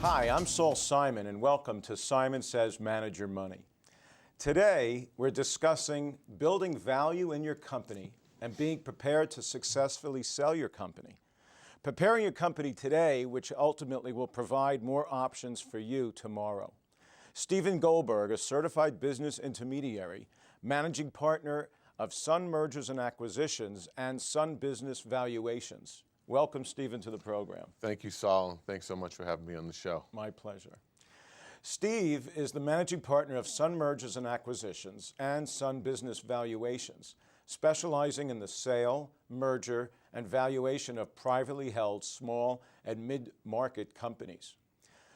Hi, I'm Saul Simon, and welcome to Simon Says Manage Your Money. Today, we're discussing building value in your company and being prepared to successfully sell your company. Preparing your company today, which ultimately will provide more options for you tomorrow. Stephen Goldberg, a certified business intermediary, managing partner of Sun Mergers and Acquisitions and Sun Business Valuations. Welcome, Stephen, to the program. Thank you, Saul. Thanks so much for having me on the show. My pleasure. Steve is the managing partner of Sun Mergers and Acquisitions and Sun Business Valuations, specializing in the sale, merger, and valuation of privately held small and mid-market companies.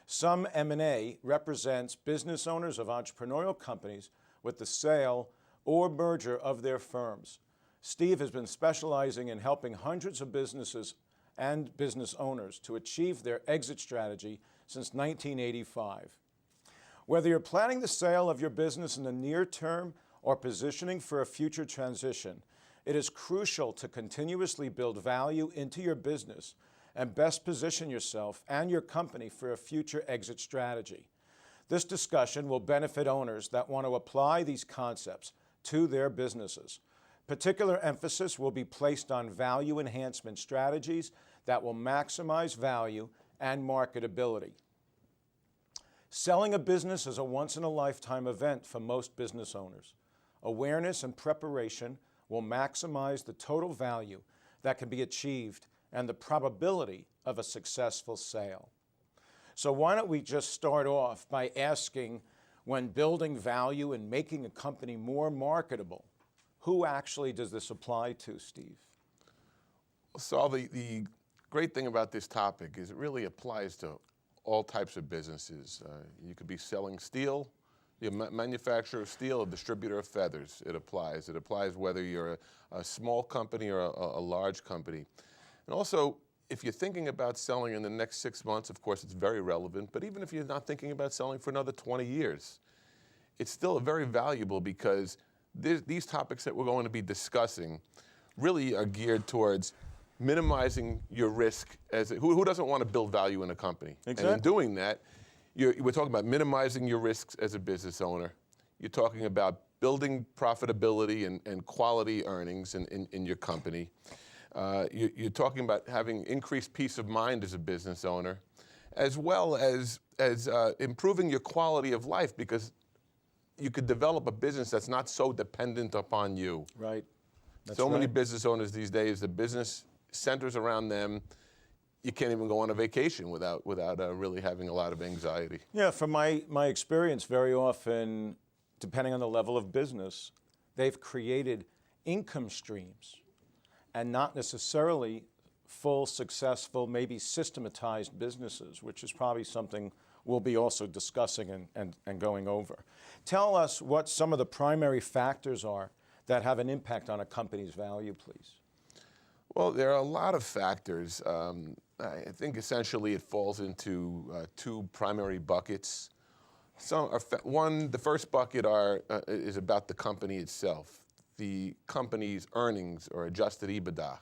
Sun M&A represents business owners of entrepreneurial companies with the sale or merger of their firms. Steve has been specializing in helping hundreds of businesses and business owners to achieve their exit strategy since 1985. Whether you're planning the sale of your business in the near term or positioning for a future transition, it is crucial to continuously build value into your business and best position yourself and your company for a future exit strategy. This discussion will benefit owners that want to apply these concepts to their businesses. Particular emphasis will be placed on value enhancement strategies that will maximize value and marketability. Selling a business is a once-in-a-lifetime event for most business owners. Awareness and preparation will maximize the total value that can be achieved and the probability of a successful sale. So why don't we just start off by asking, when building value and making a company more marketable, who actually does this apply to, Steve? Saul, the great thing about this topic is it really applies to all types of businesses. You could be selling steel, you're a manufacturer of steel, a distributor of feathers. It applies. It applies whether you're a small company or a large company. And also, if you're thinking about selling in the next 6 months, of course, it's very relevant. But even if you're not thinking about selling for another 20 years, it's still very valuable because these topics that we're going to be discussing really are geared towards minimizing your risk. Who doesn't want to build value in a company? Exactly. And in doing that, we're talking about minimizing your risks as a business owner. You're talking about building profitability and quality earnings in your company. You're talking about having increased peace of mind as a business owner, as well as improving your quality of life, because you could develop a business that's not so dependent upon you. Right. That's so many right. business owners these days, the business centers around them. You can't even go on a vacation without really having a lot of anxiety. Yeah, from my experience, very often, depending on the level of business, they've created income streams and not necessarily full, successful, maybe systematized businesses, which is probably something we'll be also discussing and going over. Tell us what some of the primary factors are that have an impact on a company's value, please. Well, there are a lot of factors. I think essentially it falls into two primary buckets. The first bucket is about the company itself, the company's earnings or adjusted EBITDA,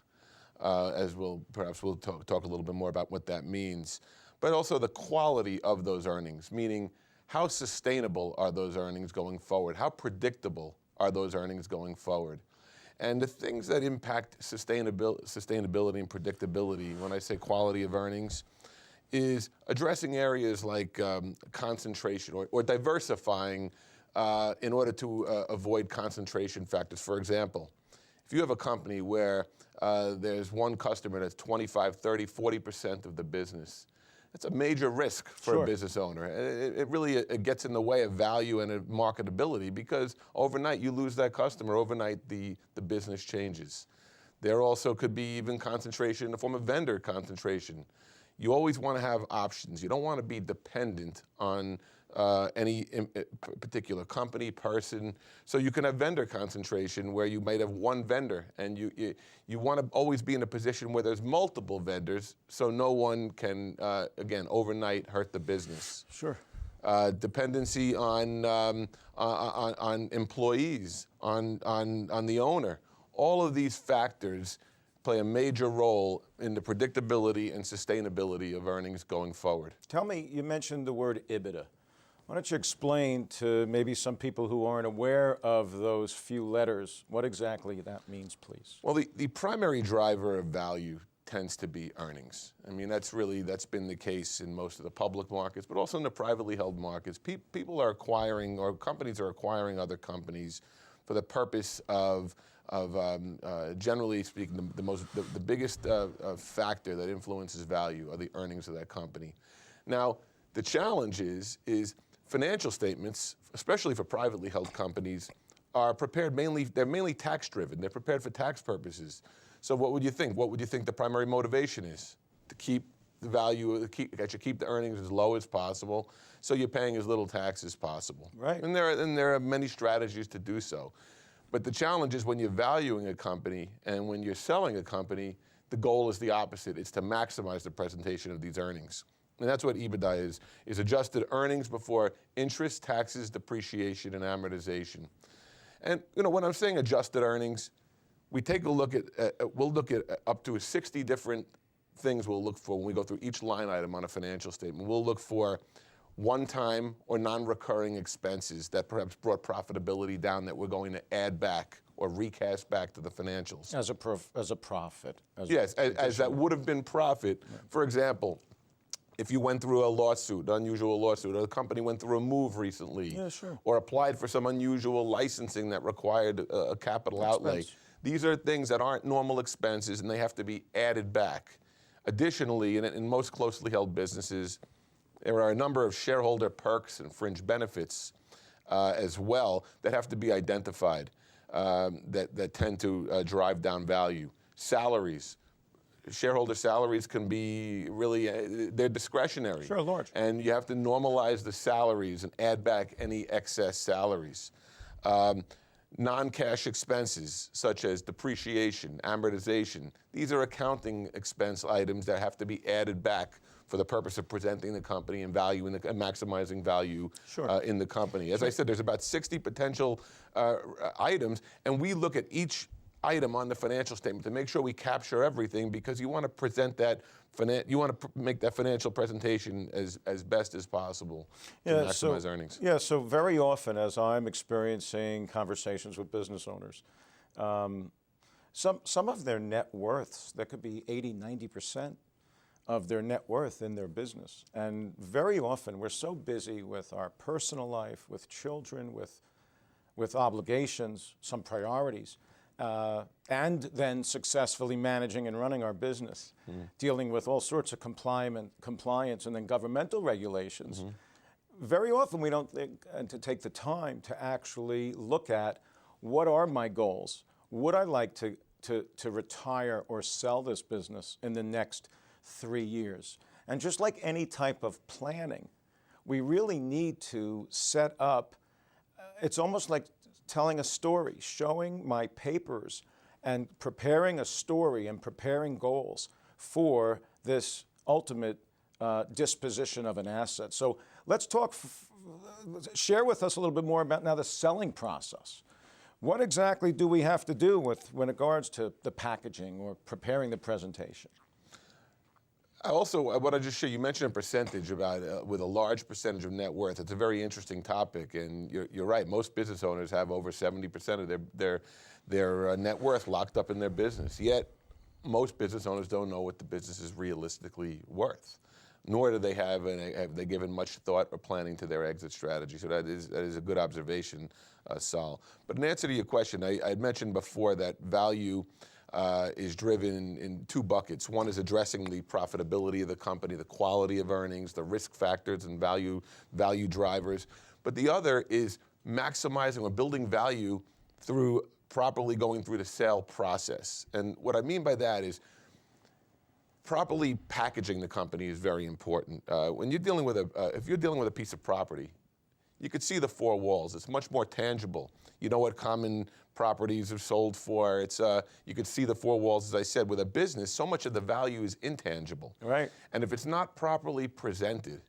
as we'll talk a little bit more about what that means. But also the quality of those earnings, meaning how sustainable are those earnings going forward? How predictable are those earnings going forward? And the things that impact sustainability and predictability, when I say quality of earnings, is addressing areas like concentration or diversifying in order to avoid concentration factors. For example, if you have a company where there's one customer that's 25, 30, 40% of the business, that's a major risk for Sure. a business owner. It really gets in the way of value and marketability, because overnight you lose that customer. Overnight the business changes. There also could be even concentration in the form of vendor concentration. You always want to have options. You don't want to be dependent on any particular company, person. So you can have vendor concentration where you might have one vendor, and you want to always be in a position where there's multiple vendors, so no one can, again, overnight hurt the business. Sure. Dependency on employees, on the owner. All of these factors play a major role in the predictability and sustainability of earnings going forward. Tell me, you mentioned the word EBITDA. Why don't you explain to maybe some people who aren't aware of those few letters what exactly that means, please? Well, the primary driver of value tends to be earnings. I mean, that's been the case in most of the public markets, but also in the privately held markets. People are acquiring, or companies are acquiring other companies for the purpose of generally speaking, the biggest factor that influences value are the earnings of that company. Now, the challenge is financial statements, especially for privately held companies, are prepared they're mainly tax driven. They're prepared for tax purposes. So what would you think? What would you think the primary motivation is? To keep the value, keep the earnings as low as possible, so you're paying as little tax as possible. Right. And there are many strategies to do so. But the challenge is when you're valuing a company and when you're selling a company, the goal is the opposite. It's to maximize the presentation of these earnings. And that's what EBITDA is adjusted earnings before interest, taxes, depreciation, and amortization. And when I'm saying adjusted earnings, we take a look at, we'll look at up to 60 different things we'll look for when we go through each line item on a financial statement. We'll look for one-time or non-recurring expenses that perhaps brought profitability down that we're going to add back or recast back to the financials. As a profit. Yes, as that would have been profit. Right. For example, if you went through a lawsuit, unusual lawsuit, or the company went through a move recently, yeah, sure, or applied for some unusual licensing that required a capital outlay. These are things that aren't normal expenses and they have to be added back. Additionally, in most closely held businesses, there are a number of shareholder perks and fringe benefits as well that have to be identified that tend to drive down value. Salaries. Shareholder salaries can be really, they're discretionary. Sure, large. And you have to normalize the salaries and add back any excess salaries. Non-cash expenses such as depreciation, amortization, these are accounting expense items that have to be added back for the purpose of presenting the company and value and maximizing value in the company. As I said, there's about 60 potential items, and we look at each item on the financial statement to make sure we capture everything, because you want to present that, you want to make that financial presentation as best as possible to maximize earnings. Yeah, so very often as I'm experiencing conversations with business owners, some of their net worths, that could be 80, 90% of their net worth in their business. And very often we're so busy with our personal life, with children, with obligations, some priorities, and then successfully managing and running our business, dealing with all sorts of compliance and then governmental regulations. Very often we don't think to take the time to actually look at what are my goals? Would I like to retire or sell this business in the next 3 years? And just like any type of planning, we really need to set up, it's almost like telling a story, showing my papers and preparing a story and preparing goals for this ultimate disposition of an asset. So let's talk, share with us a little bit more about now the selling process. What exactly do we have to do with regards to the packaging or preparing the presentation? Also, what I just showed you mentioned a percentage about with a large percentage of net worth. It's a very interesting topic, and you're right. Most business owners have over 70% of their net worth locked up in their business. Yet, most business owners don't know what the business is realistically worth, nor do they have they given much thought or planning to their exit strategy. So that is a good observation, Saul. But in answer to your question, I had mentioned before that value is driven in two buckets. One is addressing the profitability of the company, the quality of earnings, the risk factors and value drivers. But the other is maximizing or building value through properly going through the sale process. And what I mean by that is properly packaging the company is very important. When you're dealing with if you're dealing with a piece of property, you could see the four walls. It's much more tangible. You know what common properties are sold for. It's you could see the four walls. As I said, with a business, so much of the value is intangible. Right. And if it's not properly presented,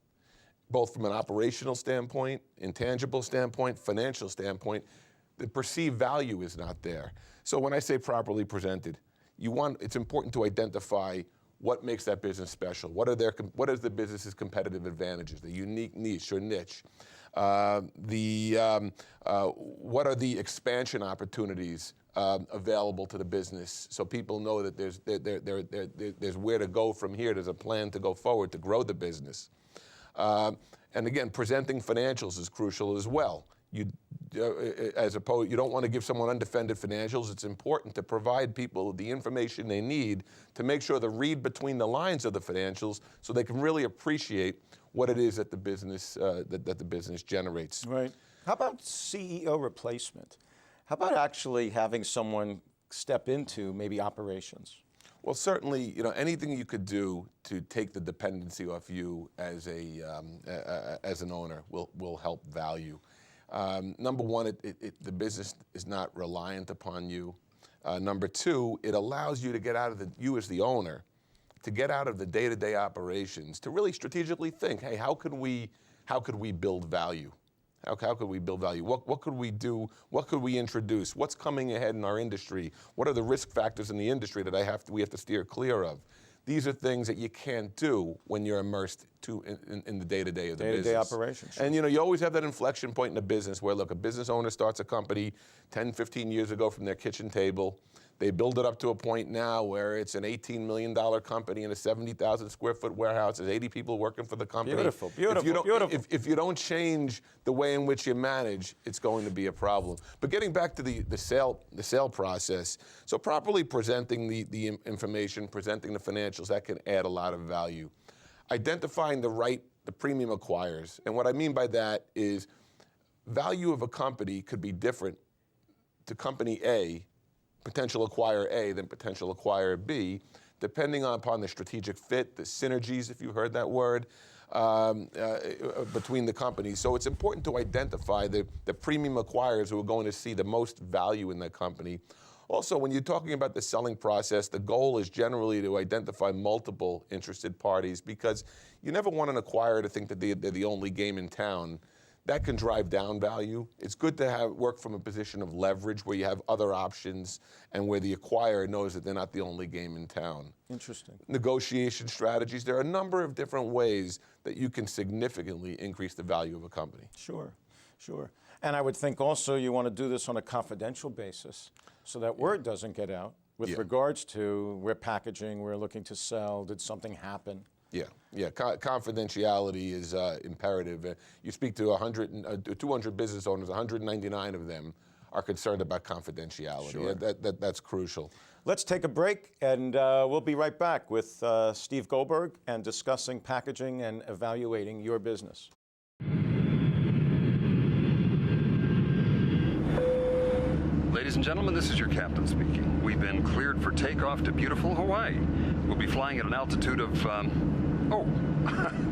both from an operational standpoint, intangible standpoint, financial standpoint, the perceived value is not there. So when I say properly presented, it's important to identify what makes that business special. What is the business's competitive advantages, the unique niche or niche? What are the expansion opportunities available to the business, so people know that there's where to go from here. There's a plan to go forward to grow the business. And again, presenting financials is crucial as well. You don't want to give someone undefended financials. It's important to provide people the information they need to make sure to read between the lines of the financials, so they can really appreciate what it is that the business generates. Right. How about CEO replacement? How about actually having someone step into maybe operations? Well, certainly, anything you could do to take the dependency off you as an owner will help value. Number one, the business is not reliant upon you. Number two, it allows you to get out of you as the owner, to get out of the day-to-day operations, to really strategically think, hey, how could we build value? How could we build value? What could we do? What could we introduce? What's coming ahead in our industry? What are the risk factors in the industry that we have to steer clear of? These are things that you can't do when you're immersed in the day-to-day of the business. Day-to-day operations. And you always have that inflection point in a business where, look, a business owner starts a company 10, 15 years ago from their kitchen table. They build it up to a point now where it's an $18 million company in a 70,000 square foot warehouse. There's 80 people working for the company. Beautiful, beautiful. If you don't change the way in which you manage, it's going to be a problem. But getting back to the sale process, so properly presenting the information, presenting the financials, that can add a lot of value. Identifying the premium acquirers. And what I mean by that is value of a company could be different to company A, potential acquirer A, than potential acquirer B, depending upon the strategic fit, the synergies, if you heard that word, between the companies. So it's important to identify the premium acquirers who are going to see the most value in that company. Also, when you're talking about the selling process, the goal is generally to identify multiple interested parties, because you never want an acquirer to think that they're the only game in town. That can drive down value. It's good to work from a position of leverage where you have other options and where the acquirer knows that they're not the only game in town. Interesting. Negotiation strategies. There are a number of different ways that you can significantly increase the value of a company. Sure, sure. And I would think also you want to do this on a confidential basis so that word doesn't get out with regards to we're packaging, we're looking to sell, did something happen? Yeah. Confidentiality is imperative. You speak to 200 business owners, 199 of them are concerned about confidentiality. Sure. That's crucial. Let's take a break, and we'll be right back with Steve Goldberg and discussing packaging and evaluating your business. Ladies and gentlemen, this is your captain speaking. We've been cleared for takeoff to beautiful Hawaii. We'll be flying at an altitude of,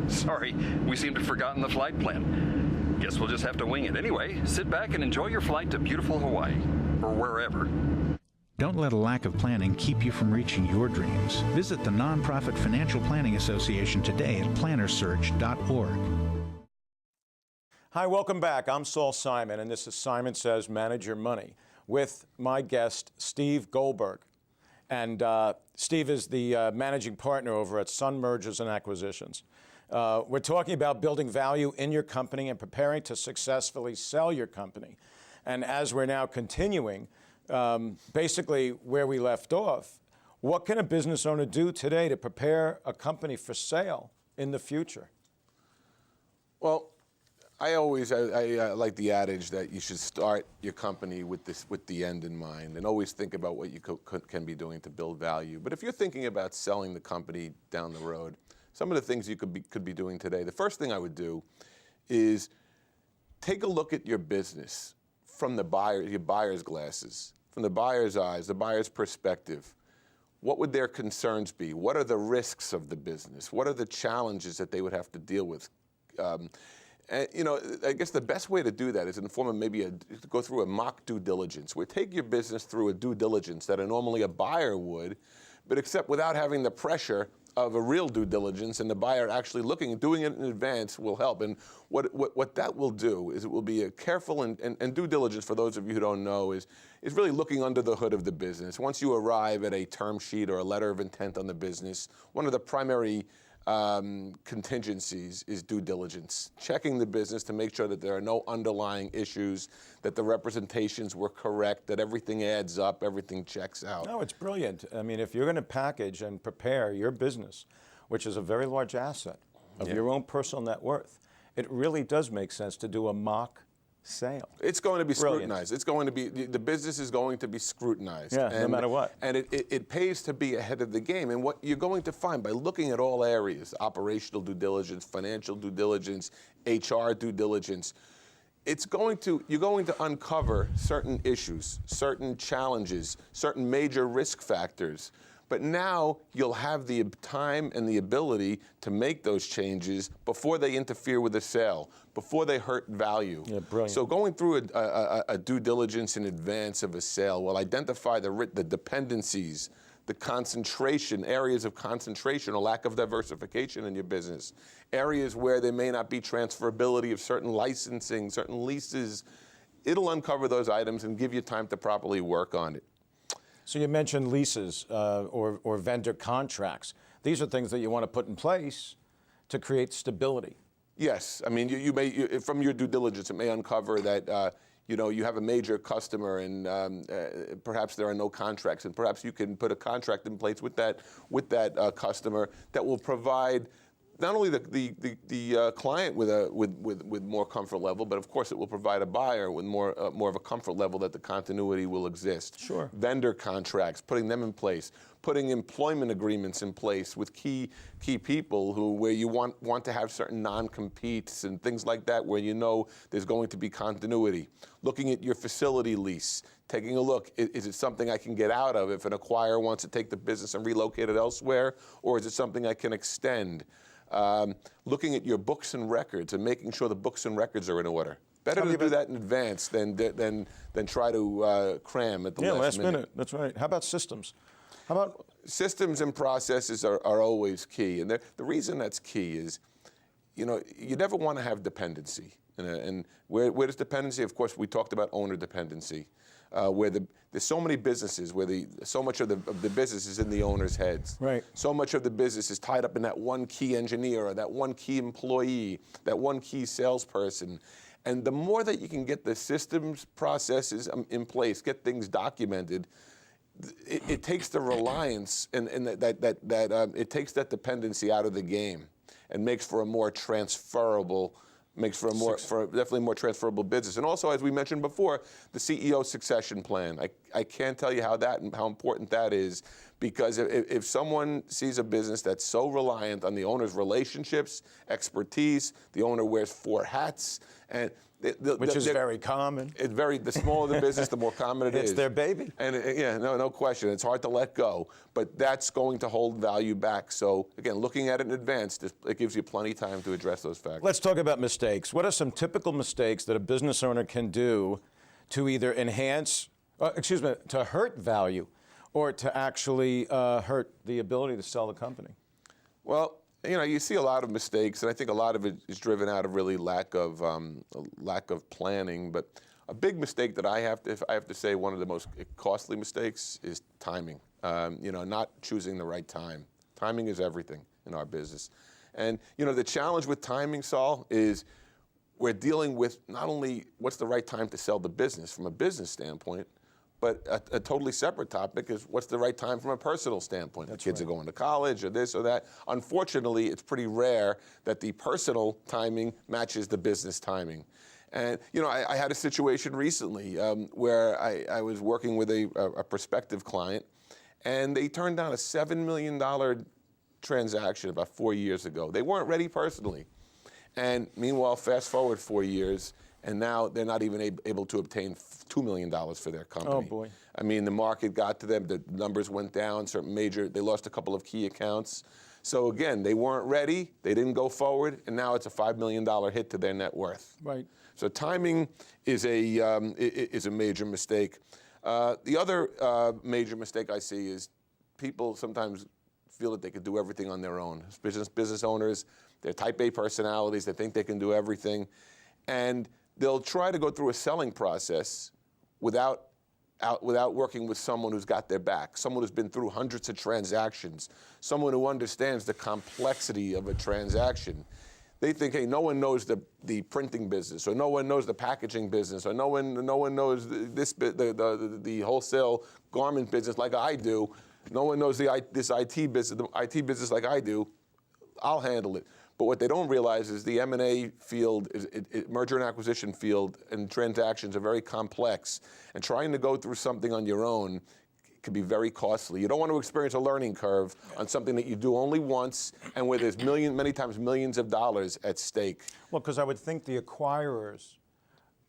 sorry, we seem to have forgotten the flight plan. Guess we'll just have to wing it. Anyway, sit back and enjoy your flight to beautiful Hawaii, or wherever. Don't let a lack of planning keep you from reaching your dreams. Visit the Nonprofit Financial Planning Association today at plannersearch.org. Hi, welcome back. I'm Saul Simon, and this is Simon Says Manage Your Money, with my guest, Steve Goldberg. And Steve is the managing partner over at Sun Mergers and Acquisitions. We're talking about building value in your company and preparing to successfully sell your company. And as we're now continuing, basically where we left off, what can a business owner do today to prepare a company for sale in the future? Well, I like the adage that you should start your company with the end in mind, and always think about what you can be doing to build value. But if you're thinking about selling the company down the road, some of the things you could be doing today, the first thing I would do is take a look at your business from your buyer's glasses, from the buyer's eyes, the buyer's perspective. What would their concerns be? What are the risks of the business? What are the challenges that they would have to deal with? And, I guess the best way to do that is in the form of to go through a mock due diligence, where take your business through a due diligence that normally a buyer would, but except without having the pressure of a real due diligence and the buyer actually looking and doing it in advance will help. And what that will do is it will be a careful and due diligence, for those of you who don't know, is really looking under the hood of the business. Once you arrive at a term sheet or a letter of intent on the business, one of the primary contingencies is due diligence, checking the business to make sure that there are no underlying issues, that the representations were correct, that everything adds up, everything checks out. No, it's brilliant. I mean, if you're going to package and prepare your business, which is a very large asset of your own personal net worth, it really does make sense to do a mock sale. It's going to be Brilliant. scrutinized. It's going to be, the business is going to be scrutinized. Yeah, no matter what. And it pays to be ahead of the game. And what you're going to find by looking at all areas, operational due diligence, financial due diligence, HR due diligence, you're going to uncover certain issues, certain challenges, certain major risk factors. But now you'll have the time and the ability to make those changes before they interfere with the sale, before they hurt value. Yeah, brilliant. So going through a due diligence in advance of a sale will identify the dependencies, the concentration, areas of concentration or lack of diversification in your business, areas where there may not be transferability of certain licensing, certain leases. It'll uncover those items and give you time to properly work on it. So you mentioned leases or vendor contracts. These are things that you want to put in place to create stability. Yes, I mean you may from your due diligence it may uncover that you have a major customer and perhaps there are no contracts, and perhaps you can put a contract in place with that customer that will provide not only the client with more comfort level, but of course it will provide a buyer with more of a comfort level that the continuity will exist. Sure. Vendor contracts, putting them in place, putting employment agreements in place with key people where you want to have certain non-competes and things like that, where you know there's going to be continuity. Looking at your facility lease, taking a look, is it something I can get out of if an acquirer wants to take the business and relocate it elsewhere, or is it something I can extend? Looking at your books and records and making sure the books and records are in order. Better to do that in advance than try to cram at the last minute. That's right. How about systems? How about systems and processes are always key, and the reason that's key is, you never want to have dependency. And where does dependency? Of course, we talked about owner dependency, where there's so many businesses where so much of the business is in the owner's heads. Right. So much of the business is tied up in that one key engineer or that one key employee, that one key salesperson. And the more that you can get the systems, processes in place, get things documented, it takes the reliance and it takes that dependency out of the game and makes for a more transferable. Makes for definitely more transferable business. And also, as we mentioned before, the CEO succession plan. I can't tell you how important that is, because if someone sees a business that's so reliant on the owner's relationships, expertise, the owner wears 4 hats, and which is very common. The smaller the business, the more common it is. It's their baby. And no question. It's hard to let go, but that's going to hold value back. So again, looking at it in advance, it gives you plenty of time to address those factors. Let's talk about mistakes. What are some typical mistakes that a business owner can do to either to hurt value, or to actually hurt the ability to sell the company? Well, you see a lot of mistakes, and I think a lot of it is driven out of really lack of planning. But a big mistake that I have to say, one of the most costly mistakes is timing. Not choosing the right time. Timing is everything in our business. And the challenge with timing, Saul, is we're dealing with not only what's the right time to sell the business from a business standpoint, but a totally separate topic is what's the right time from a personal standpoint. The kids are going to college or this or that. Unfortunately, it's pretty rare that the personal timing matches the business timing. And I had a situation recently where I was working with a prospective client, and they turned down a $7 million transaction about 4 years ago. They weren't ready personally. And meanwhile, fast forward 4 years, and now they're not even able to obtain $2 million for their company. Oh, boy. I mean, the market got to them, the numbers went down, they lost a couple of key accounts. So again, they weren't ready, they didn't go forward, and now it's a $5 million hit to their net worth. Right. So timing is a major mistake. The other major mistake I see is people sometimes feel that they could do everything on their own. Business owners, they're type A personalities. They think they can do everything. And they'll try to go through a selling process without working with someone who's got their back, someone who's been through hundreds of transactions, someone who understands the complexity of a transaction. They think, hey, no one knows the printing business, or no one knows the packaging business, or no one knows the wholesale garment business like I do. No one knows the IT business like I do. I'll handle it. But what they don't realize is the M&A field, merger and acquisition field, and transactions are very complex. And trying to go through something on your own can be very costly. You don't want to experience a learning curve on something that you do only once and where there's many times millions of dollars at stake. Well, because I would think the acquirers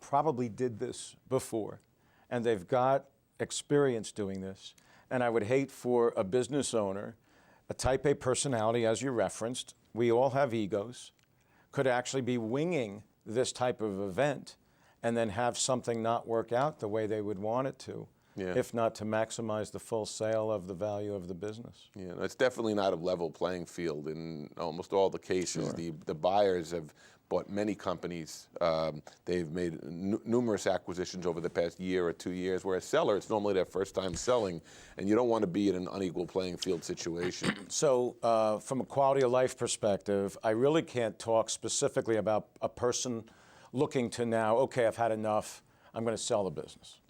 probably did this before, and they've got experience doing this. And I would hate for a business owner, a type A personality, as you referenced, we all have egos, could actually be winging this type of event and then have something not work out the way they would want it to, if not to maximize the full sale of the value of the business. Yeah, no, it's definitely not a level playing field in almost all the cases. Sure. The buyers have bought many companies. They've made numerous acquisitions over the past year or 2 years, whereas seller, it's normally their first time selling, and you don't want to be in an unequal playing field situation. So from a quality of life perspective, I really can't talk specifically about a person looking to now, okay, I've had enough, I'm going to sell the business.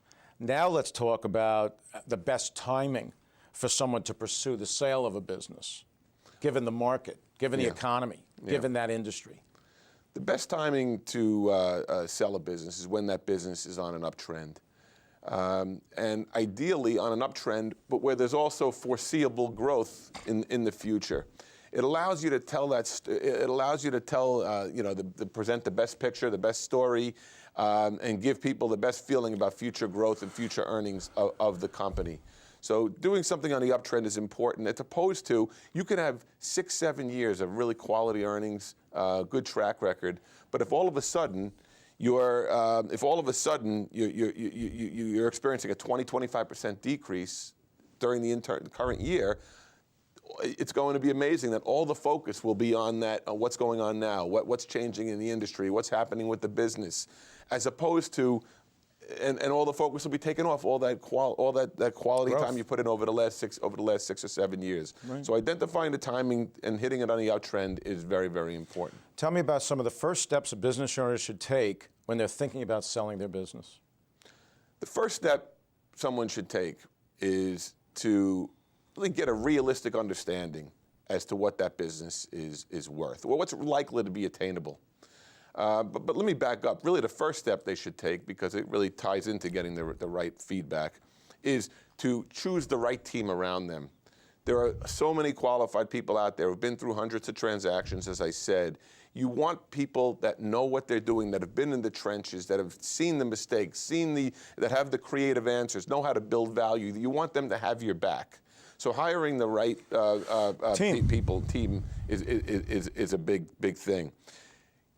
Now let's talk about the best timing for someone to pursue the sale of a business, given the market, given the economy, given that industry. The best timing to sell a business is when that business is on an uptrend. And ideally on an uptrend, but where there's also foreseeable growth in the future. It allows you to tell present the best picture, the best story, and give people the best feeling about future growth and future earnings of the company. So doing something on the uptrend is important, as opposed to you can have 6-7 years of really quality earnings, good track record, but if all of a sudden you're experiencing a 20-25% decrease during the current year, it's going to be amazing that all the focus will be on that, on what's going on now, what's changing in the industry, what's happening with the business, as opposed to, and all the focus will be taken off all that quality growth time you put in over the last 6 or 7 years. Right. So identifying the timing and hitting it on the uptrend is very, very important. Tell me about some of the first steps a business owner should take when they're thinking about selling their business. The first step someone should take is to really get a realistic understanding as to what that business is worth, or what's likely to be attainable. But let me back up. Really, the first step they should take, because it really ties into getting the right feedback, is to choose the right team around them. There are so many qualified people out there who've been through hundreds of transactions, as I said. You want people that know what they're doing, that have been in the trenches, that have seen the mistakes, that have the creative answers, know how to build value. You want them to have your back. So hiring the right team is a big thing.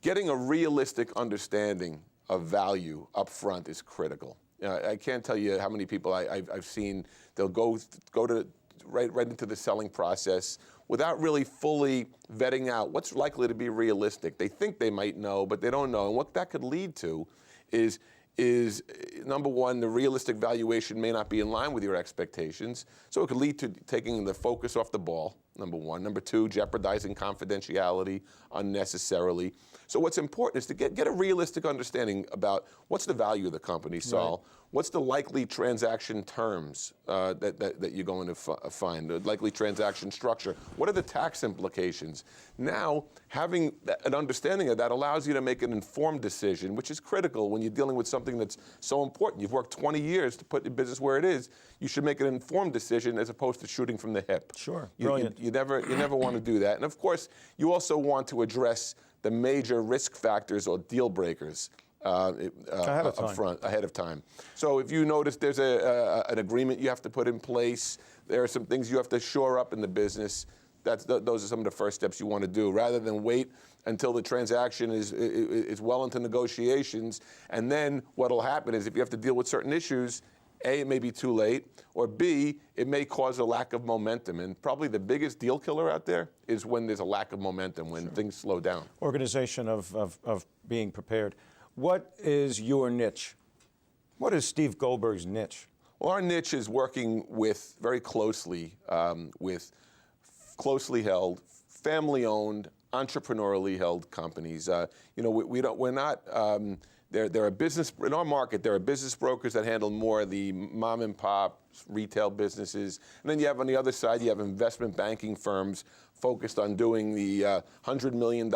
Getting a realistic understanding of value up front is critical. I can't tell you how many people I've seen, they'll go to right into the selling process without really fully vetting out what's likely to be realistic. They think they might know, but they don't know. And what that could lead to is number one, the realistic valuation may not be in line with your expectations. So it could lead to taking the focus off the ball, number one. Number two, jeopardizing confidentiality unnecessarily. So what's important is to get a realistic understanding about what's the value of the company, Saul. Right. What's the likely transaction terms that you're going to find, the likely transaction structure? What are the tax implications? Now, having an understanding of that allows you to make an informed decision, which is critical when you're dealing with something that's so important. You've worked 20 years to put your business where it is. You should make an informed decision as opposed to shooting from the hip. Sure, brilliant. You never want to do that. And of course, you also want to address the major risk factors or deal breakers ahead of time. So if you notice there's an agreement you have to put in place, there are some things you have to shore up in the business. Those are some of the first steps you want to do, rather than wait until the transaction is well into negotiations. And then what will happen is if you have to deal with certain issues, A, it may be too late, or B, it may cause a lack of momentum. And probably the biggest deal killer out there is when there's a lack of momentum, when things slow down. Organization of being prepared. What is your niche? What is Steve Goldberg's niche? Well, our niche is working with very closely with closely held, family-owned, entrepreneurially held companies. We're not. There are business in our market. There are business brokers that handle more of the mom and pop retail businesses, and then you have on the other side you have investment banking firms focused on doing the $100 million,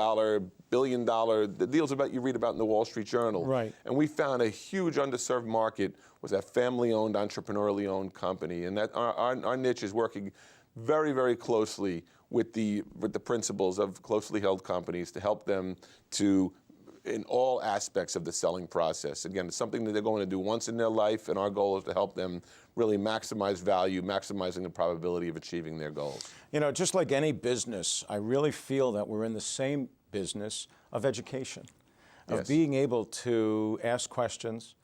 billion-dollar the deals you read about in the Wall Street Journal. Right. And we found a huge underserved market was that family-owned, entrepreneurially owned company, and that our niche is working very, very closely with the principals of closely held companies to help them to in all aspects of the selling process. Again, it's something that they're going to do once in their life, and our goal is to help them really maximize value, maximizing the probability of achieving their goals. You know, just like any business, I really feel that we're in the same business of education, of Yes. being able to ask questions,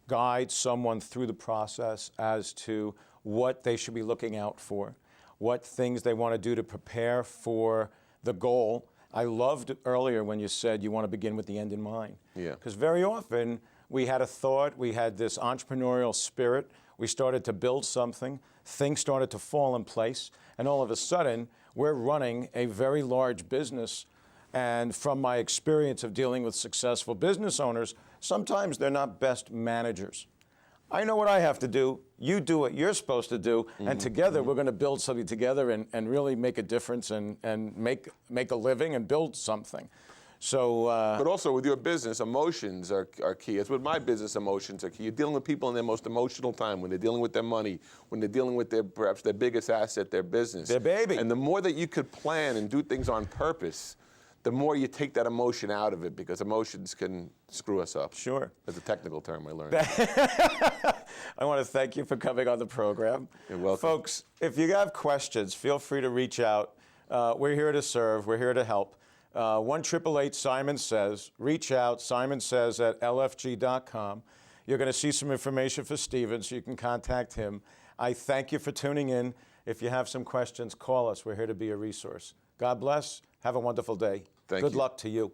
guide someone through the process as to what they should be looking out for, what things they want to do to prepare for the goal. I loved earlier when you said you want to begin with the end in mind. Yeah. Because very often we had a thought, we had this entrepreneurial spirit, we started to build something, things started to fall in place, and all of a sudden we're running a very large business. And from my experience of dealing with successful business owners, sometimes they're not best managers. I know what I have to do, you do what you're supposed to do, and together we're going to build something together and really make a difference and make a living and build something. So, but also with your business, emotions are key. As with my business, emotions are key. You're dealing with people in their most emotional time, when they're dealing with their money, when they're dealing with perhaps their biggest asset, their business. Their baby. And the more that you could plan and do things on purpose, the more you take that emotion out of it, because emotions can screw us up. Sure. That's a technical term I learned. I want to thank you for coming on the program. You're welcome. Folks, if you have questions, feel free to reach out. We're here to serve. We're here to help. 1-888-SIMON-SAYS. Reach out, Simon Says at lfg.com. You're going to see some information for Steven, so you can contact him. I thank you for tuning in. If you have some questions, call us. We're here to be a resource. God bless. Have a wonderful day. Thank Good you. luck to you.